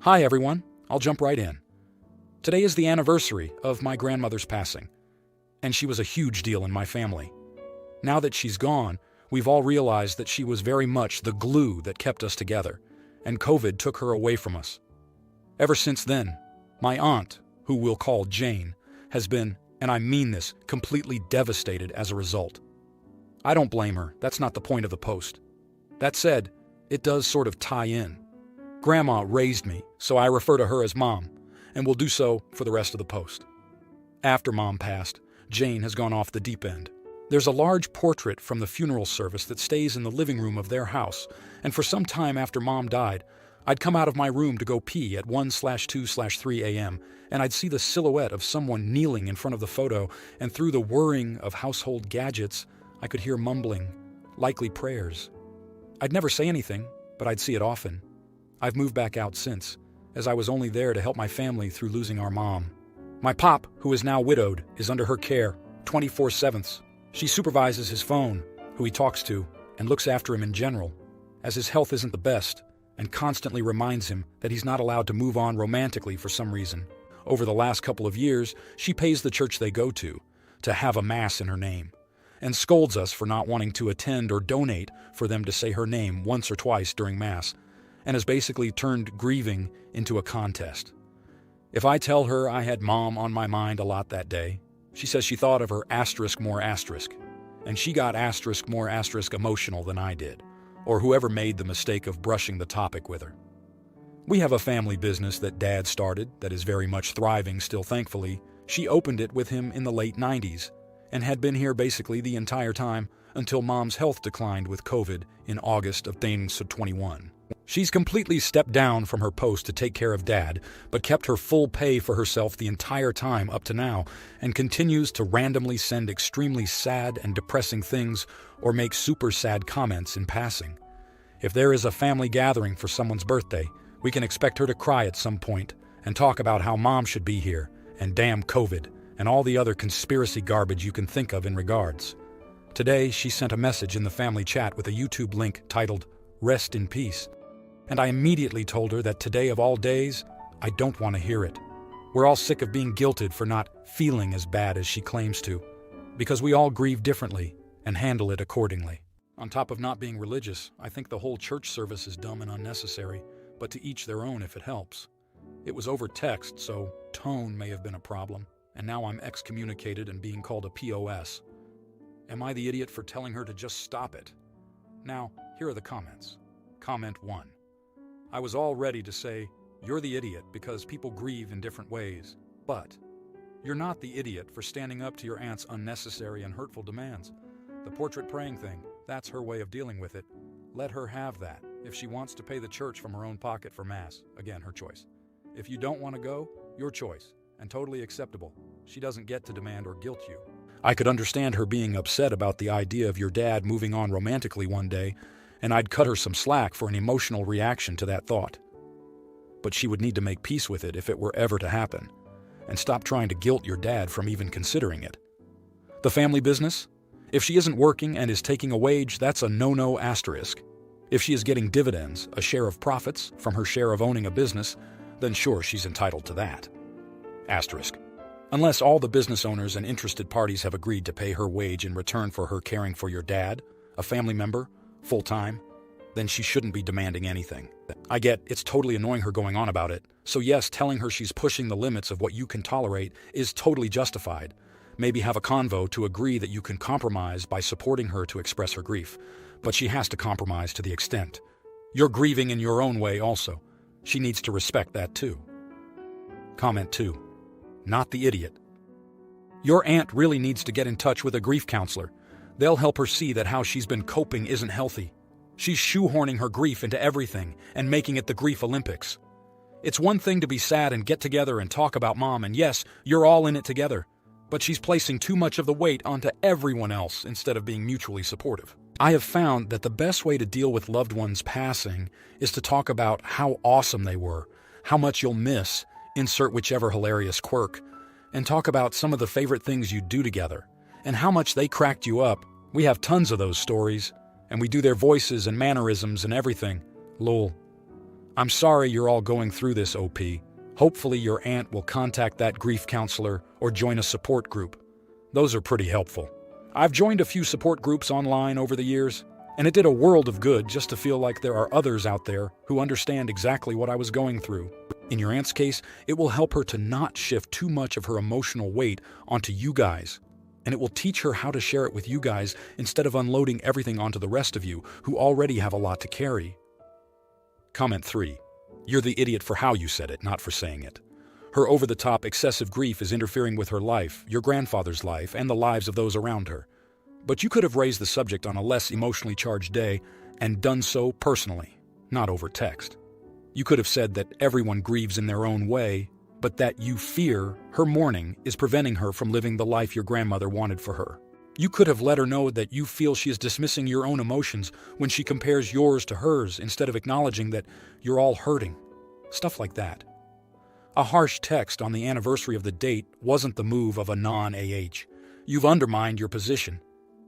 Hi everyone, I'll jump right in. Today is the anniversary of my grandmother's passing, and she was a huge deal in my family. Now that she's gone, we've all realized that she was very much the glue that kept us together, and COVID took her away from us. Ever since then, my aunt, who we'll call Jane, has been, and I mean this, completely devastated as a result. I don't blame her, that's not the point of the post. That said, it does sort of tie in. Grandma raised me, so I refer to her as Mom, and will do so for the rest of the post. After Mom passed, Jane has gone off the deep end. There's a large portrait from the funeral service that stays in the living room of their house, and for some time after Mom died, I'd come out of my room to go pee at 1/2/3 a.m., and I'd see the silhouette of someone kneeling in front of the photo, and through the whirring of household gadgets, I could hear mumbling, likely prayers. I'd never say anything, but I'd see it often. I've moved back out since, as I was only there to help my family through losing our mom. My pop, who is now widowed, is under her care, 24/7. She supervises his phone, who he talks to, and looks after him in general, as his health isn't the best, and constantly reminds him that he's not allowed to move on romantically for some reason. Over the last couple of years, she pays the church they go to have a mass in her name, and scolds us for not wanting to attend or donate for them to say her name once or twice during Mass, and has basically turned grieving into a contest. If I tell her I had Mom on my mind a lot that day, she says she thought of her *more*, and she got *more* emotional than I did, or whoever made the mistake of brushing the topic with her. We have a family business that Dad started that is very much thriving still, thankfully. She opened it with him in the late 90s, and had been here basically the entire time until Mom's health declined with COVID in August of 2021. She's completely stepped down from her post to take care of Dad, but kept her full pay for herself the entire time up to now, and continues to randomly send extremely sad and depressing things or make super sad comments in passing. If there is a family gathering for someone's birthday, we can expect her to cry at some point and talk about how Mom should be here, and damn COVID, and all the other conspiracy garbage you can think of in regards. Today, she sent a message in the family chat with a YouTube link titled, "Rest in Peace." And I immediately told her that today of all days, I don't want to hear it. We're all sick of being guilted for not feeling as bad as she claims to, because we all grieve differently and handle it accordingly. On top of not being religious, I think the whole church service is dumb and unnecessary, but to each their own if it helps. It was over text, so tone may have been a problem, and now I'm excommunicated and being called a POS. Am I the idiot for telling her to just stop it? Now, here are the comments. Comment 1. I was all ready to say, you're the idiot because people grieve in different ways, but you're not the idiot for standing up to your aunt's unnecessary and hurtful demands. The portrait praying thing, that's her way of dealing with it. Let her have that. If she wants to pay the church from her own pocket for Mass, again, her choice. If you don't want to go, your choice, and totally acceptable. She doesn't get to demand or guilt you. I could understand her being upset about the idea of your dad moving on romantically one day, and I'd cut her some slack for an emotional reaction to that thought. But she would need to make peace with it if it were ever to happen, and stop trying to guilt your dad from even considering it. The family business? If she isn't working and is taking a wage, that's a no-no asterisk. If she is getting dividends, a share of profits, from her share of owning a business, then sure, she's entitled to that. Asterisk. Unless all the business owners and interested parties have agreed to pay her wage in return for her caring for your dad, a family member, full-time, then she shouldn't be demanding anything. I get it's totally annoying her going on about it, so yes, telling her she's pushing the limits of what you can tolerate is totally justified. Maybe have a convo to agree that you can compromise by supporting her to express her grief, but she has to compromise to the extent. You're grieving in your own way also. She needs to respect that too. Comment 2. Not the idiot. Your aunt really needs to get in touch with a grief counselor. They'll help her see that how she's been coping isn't healthy. She's shoehorning her grief into everything and making it the grief Olympics. It's one thing to be sad and get together and talk about Mom, and yes, you're all in it together, but she's placing too much of the weight onto everyone else instead of being mutually supportive. I have found that the best way to deal with loved ones passing is to talk about how awesome they were, how much you'll miss, insert whichever hilarious quirk, and talk about some of the favorite things you do together, and how much they cracked you up. We have tons of those stories, and we do their voices and mannerisms and everything. Lol. I'm sorry you're all going through this, OP. Hopefully your aunt will contact that grief counselor or join a support group. Those are pretty helpful. I've joined a few support groups online over the years, and it did a world of good just to feel like there are others out there who understand exactly what I was going through. In your aunt's case, it will help her to not shift too much of her emotional weight onto you guys, and it will teach her how to share it with you guys instead of unloading everything onto the rest of you who already have a lot to carry. Comment 3. You're the idiot for how you said it, not for saying it. Her over-the-top excessive grief is interfering with her life, your grandfather's life, and the lives of those around her. But you could have raised the subject on a less emotionally charged day and done so personally, not over text. You could have said that everyone grieves in their own way, but that you fear her mourning is preventing her from living the life your grandmother wanted for her. You could have let her know that you feel she is dismissing your own emotions when she compares yours to hers instead of acknowledging that you're all hurting. Stuff like that. A harsh text on the anniversary of the date wasn't the move of a non-AH. You've undermined your position,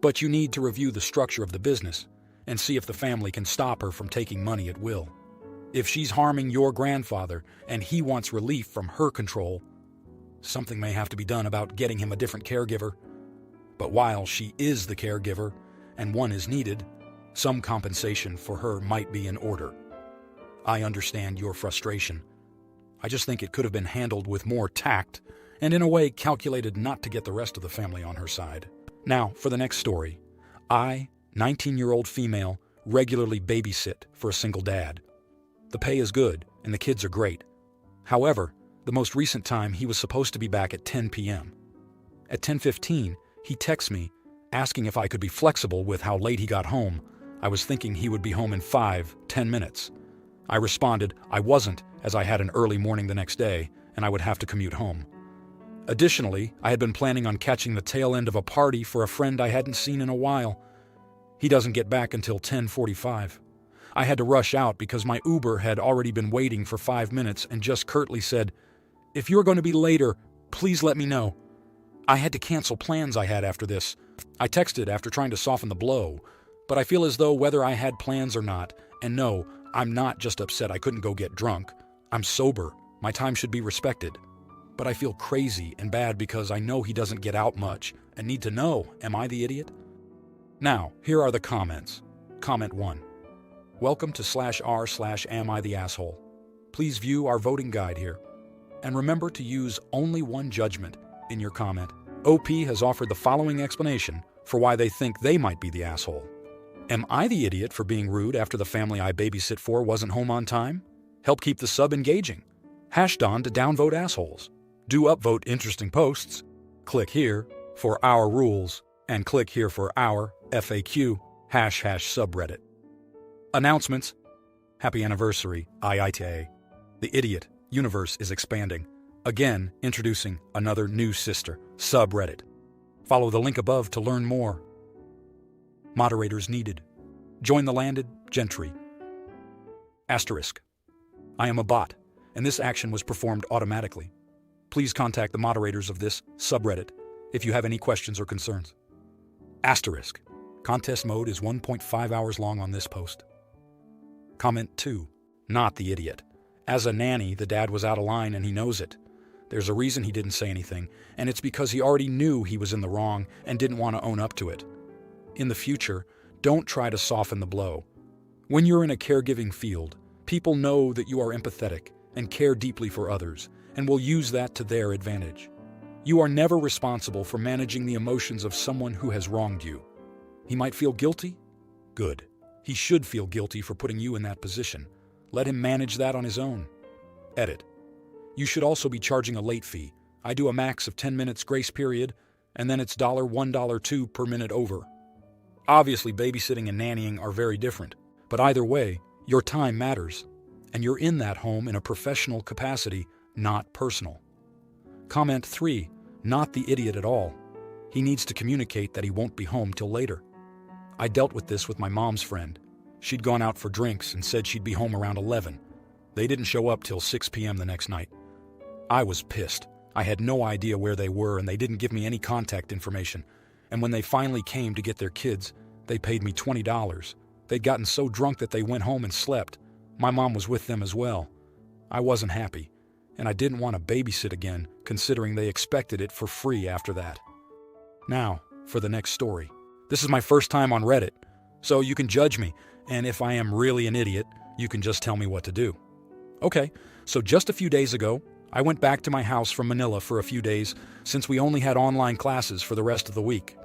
but you need to review the structure of the business and see if the family can stop her from taking money at will. If she's harming your grandfather and he wants relief from her control, something may have to be done about getting him a different caregiver. But while she is the caregiver and one is needed, some compensation for her might be in order. I understand your frustration. I just think it could have been handled with more tact and in a way calculated not to get the rest of the family on her side. Now, for the next story. I, 19-year-old female, regularly babysit for a single dad. The pay is good and the kids are great. However, the most recent time he was supposed to be back at 10 p.m. At 10:15, he texts me, asking if I could be flexible with how late he got home. I was thinking he would be home in 5-10 minutes. I responded I wasn't, as I had an early morning the next day, and I would have to commute home. Additionally, I had been planning on catching the tail end of a party for a friend I hadn't seen in a while. He doesn't get back until 10:45. I had to rush out because my Uber had already been waiting for 5 minutes and just curtly said, "If you're going to be later, please let me know." I had to cancel plans I had after this. I texted after trying to soften the blow, but I feel as though whether I had plans or not, and no, I'm not just upset I couldn't go get drunk. I'm sober. My time should be respected. But I feel crazy and bad because I know he doesn't get out much and need to know, am I the idiot? Now, here are the comments. Comment 1. Welcome to /r/am I the asshole. Please view our voting guide here. And remember to use only one judgment in your comment. OP has offered the following explanation for why they think they might be the asshole. Am I the idiot for being rude after the family I babysit for wasn't home on time? Help keep the sub engaging. #Don to downvote assholes. Do upvote interesting posts. Click here for our rules and click here for our FAQ #subreddit. Announcements. Happy anniversary, IITA. The idiot universe is expanding. Again, introducing another new sister subreddit. Follow the link above to learn more. Moderators needed. Join the landed gentry. Asterisk. I am a bot, and this action was performed automatically. Please contact the moderators of this subreddit if you have any questions or concerns. Asterisk. Contest mode is 1.5 hours long on this post. Comment 2. Not the idiot. As a nanny, the dad was out of line and he knows it. There's a reason he didn't say anything, and it's because he already knew he was in the wrong and didn't want to own up to it. In the future, don't try to soften the blow. When you're in a caregiving field, people know that you are empathetic and care deeply for others, and will use that to their advantage. You are never responsible for managing the emotions of someone who has wronged you. He might feel guilty? Good. He should feel guilty for putting you in that position. Let him manage that on his own. Edit. You should also be charging a late fee. I do a max of 10 minutes grace period, and then it's $1, $2 per minute over. Obviously, babysitting and nannying are very different, but either way, your time matters, and you're in that home in a professional capacity, not personal. Comment 3. Not the idiot at all. He needs to communicate that he won't be home till later. I dealt with this with my mom's friend. She'd gone out for drinks and said she'd be home around 11. They didn't show up till 6 p.m. the next night. I was pissed. I had no idea where they were and they didn't give me any contact information. And when they finally came to get their kids, they paid me $20. They'd gotten so drunk that they went home and slept. My mom was with them as well. I wasn't happy, and I didn't want to babysit again, considering they expected it for free after that. Now, for the next story. This is my first time on Reddit, so you can judge me, and if I am really an idiot, you can just tell me what to do. Okay, so just a few days ago, I went back to my house from Manila for a few days since we only had online classes for the rest of the week.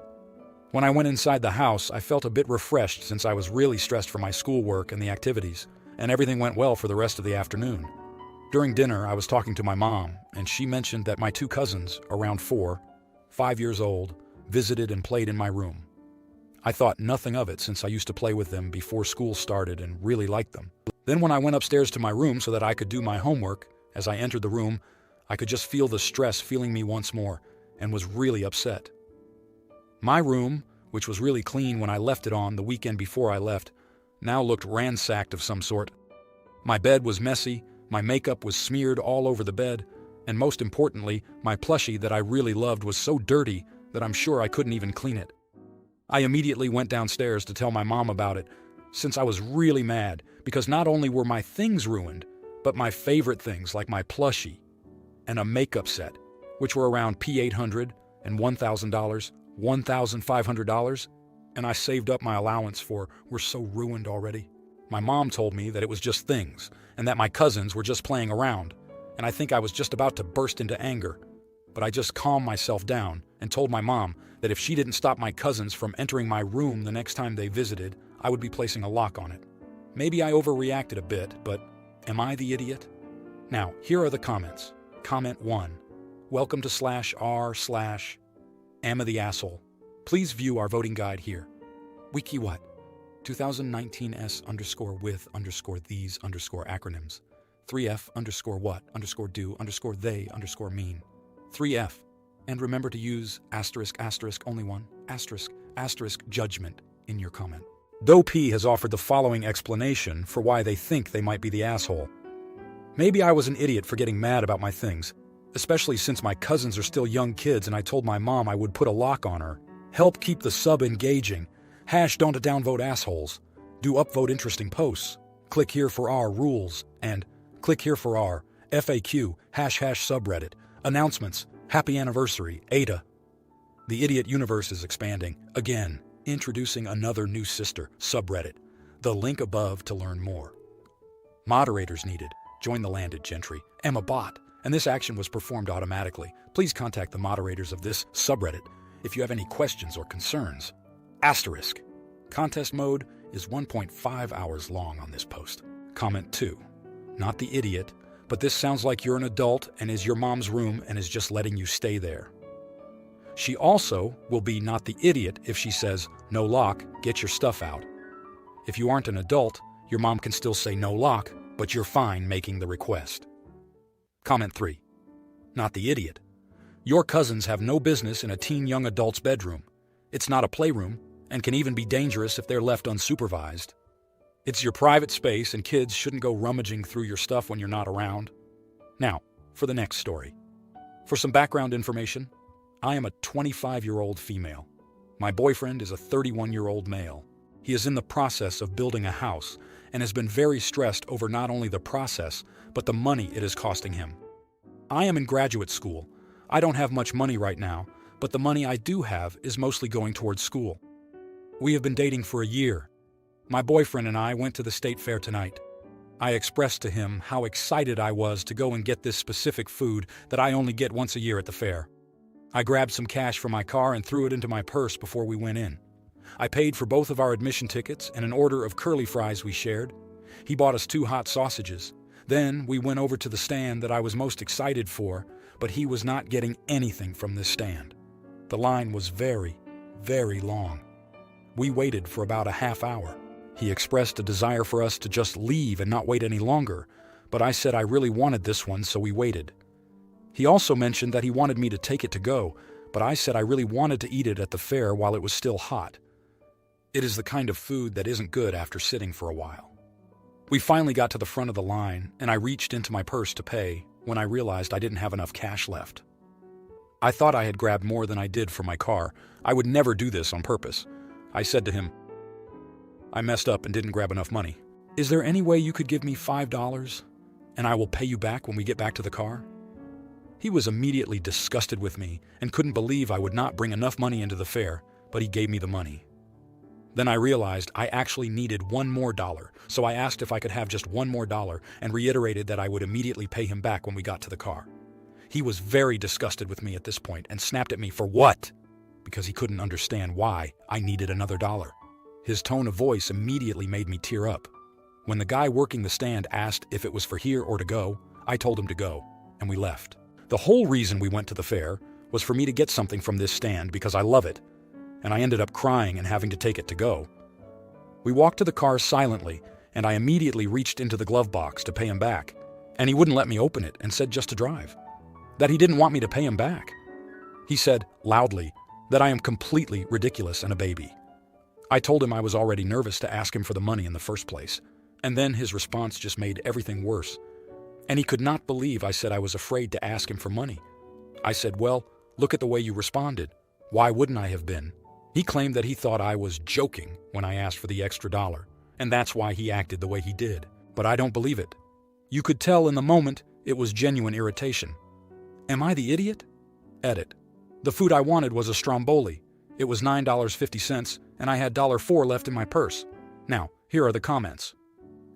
When I went inside the house, I felt a bit refreshed since I was really stressed for my schoolwork and the activities, and everything went well for the rest of the afternoon. During dinner, I was talking to my mom, and she mentioned that my two cousins, around 4, 5 years old, visited and played in my room. I thought nothing of it since I used to play with them before school started and really liked them. Then when I went upstairs to my room so that I could do my homework, as I entered the room, I could just feel the stress feeling me once more and was really upset. My room, which was really clean when I left it on the weekend before I left, now looked ransacked of some sort. My bed was messy, my makeup was smeared all over the bed, and most importantly, my plushie that I really loved was so dirty that I'm sure I couldn't even clean it. I immediately went downstairs to tell my mom about it, since I was really mad because not only were my things ruined, but my favorite things like my plushie and a makeup set, which were around $800 and $1,000, $1,500, and I saved up my allowance for, were so ruined already. My mom told me that it was just things and that my cousins were just playing around, and I think I was just about to burst into anger. But I just calmed myself down and told my mom that if she didn't stop my cousins from entering my room the next time they visited, I would be placing a lock on it. Maybe I overreacted a bit, but am I the idiot? Now, here are the comments. Comment 1. Welcome to /r/Am the Asshole. Please view our voting guide here. Wiki what? 2019s_with_these_acronyms. 3F_what_do_they_mean. 3F. And remember to use **only one *** judgment in your comment. Doe P has offered the following explanation for why they think they might be the asshole. Maybe I was an idiot for getting mad about my things, especially since my cousins are still young kids and I told my mom I would put a lock on her. Help keep the sub engaging. #don't downvote assholes. Do upvote interesting posts. Click here for our rules and click here for our FAQ ## subreddit. Announcements. Happy anniversary, Ada. The idiot universe is expanding. Again, introducing another new sister, subreddit. The link above to learn more. Moderators needed. Join the landed gentry. Emma bot. And this action was performed automatically. Please contact the moderators of this subreddit if you have any questions or concerns. Asterisk. Contest mode is 1.5 hours long on this post. Comment 2. Not the idiot, but this sounds like you're an adult and is your mom's room and is just letting you stay there. She also will be not the idiot if she says, no lock, get your stuff out. If you aren't an adult, your mom can still say no lock, but you're fine making the request. Comment 3. Not the idiot. Your cousins have no business in a teen young adult's bedroom. It's not a playroom and can even be dangerous if they're left unsupervised. It's your private space and kids shouldn't go rummaging through your stuff when you're not around. Now, for the next story. For some background information, I am a 25-year-old female. My boyfriend is a 31-year-old male. He is in the process of building a house and has been very stressed over not only the process, but the money it is costing him. I am in graduate school. I don't have much money right now, but the money I do have is mostly going towards school. We have been dating for a year. My boyfriend and I went to the state fair tonight. I expressed to him how excited I was to go and get this specific food that I only get once a year at the fair. I grabbed some cash from my car and threw it into my purse before we went in. I paid for both of our admission tickets and an order of curly fries we shared. He bought us 2 hot sausages. Then we went over to the stand that I was most excited for, but he was not getting anything from this stand. The line was very, very long. We waited for about a half hour. He expressed a desire for us to just leave and not wait any longer, but I said I really wanted this one, so we waited. He also mentioned that he wanted me to take it to go, but I said I really wanted to eat it at the fair while it was still hot. It is the kind of food that isn't good after sitting for a while. We finally got to the front of the line, and I reached into my purse to pay when I realized I didn't have enough cash left. I thought I had grabbed more than I did for my car. I would never do this on purpose. I said to him, I messed up and didn't grab enough money. "Is there any way you could give me $5 and I will pay you back when we get back to the car?" He was immediately disgusted with me and couldn't believe I would not bring enough money into the fare, but he gave me the money. Then I realized I actually needed one more dollar, so I asked if I could have just one more dollar and reiterated that I would immediately pay him back when we got to the car. He was very disgusted with me at this point and snapped at me for what? Because he couldn't understand why I needed another dollar. His tone of voice immediately made me tear up. When the guy working the stand asked if it was for here or to go, I told him to go, and we left. The whole reason we went to the fair was for me to get something from this stand because I love it, and I ended up crying and having to take it to go. We walked to the car silently, and I immediately reached into the glove box to pay him back, and he wouldn't let me open it and said just to drive. That he didn't want me to pay him back. He said, loudly, that I am completely ridiculous and a baby. I told him I was already nervous to ask him for the money in the first place, and then his response just made everything worse. And he could not believe I said I was afraid to ask him for money. I said, well, look at the way you responded. Why wouldn't I have been? He claimed that he thought I was joking when I asked for the extra dollar, and that's why he acted the way he did. But I don't believe it. You could tell in the moment it was genuine irritation. Am I the idiot? Edit. The food I wanted was a stromboli. It was $9.50, and I had $4 left in my purse. Now, here are the comments.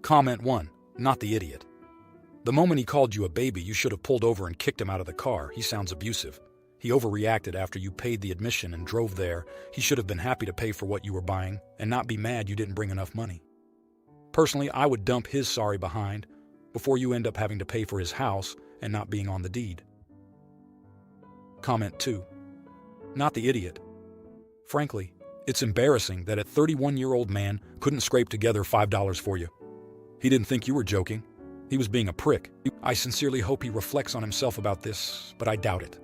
Comment 1. Not the idiot. The moment he called you a baby, you should have pulled over and kicked him out of the car. He sounds abusive. He overreacted after you paid the admission and drove there. He should have been happy to pay for what you were buying and not be mad you didn't bring enough money. Personally, I would dump his sorry behind before you end up having to pay for his house and not being on the deed. Comment 2. Not the idiot. Frankly, it's embarrassing that a 31-year-old man couldn't scrape together $5 for you. He didn't think you were joking. He was being a prick. I sincerely hope he reflects on himself about this, but I doubt it.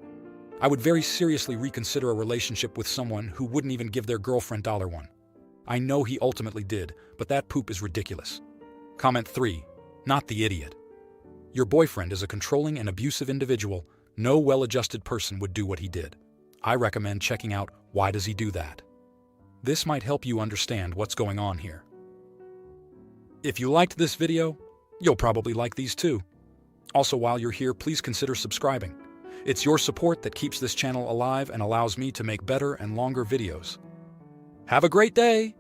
I would very seriously reconsider a relationship with someone who wouldn't even give their girlfriend $1. I know he ultimately did, but that poop is ridiculous. Comment 3. Not the idiot. Your boyfriend is a controlling and abusive individual. No well-adjusted person would do what he did. I recommend checking out Why Does He Do That? This might help you understand what's going on here. If you liked this video, you'll probably like these too. Also, while you're here, please consider subscribing. It's your support that keeps this channel alive and allows me to make better and longer videos. Have a great day!